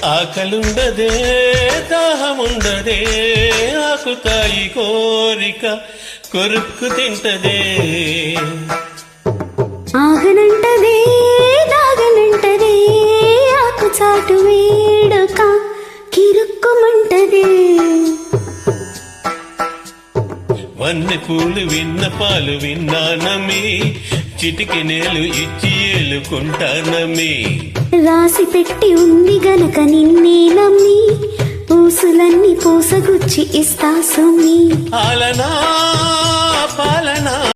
ఆకలుండదే దాహముండదే ఆకుతాయి కోరిక కొరుక్కు తింటదే ఆగనంటదే దాగనంటదే ఆకు చాటు వేడక కిరుక్కుమంటదే వన్నె పూలు విన్నపాలు విన్నానమి చిటికి నేలు ఇచ్చి ఏలుకుంటానమి రాసి పెట్టి ఉంది గనక నిన్నే నమ్మి పూసులన్నీ పూసగుచ్చి ఇస్తా సుమి పాలనా పాల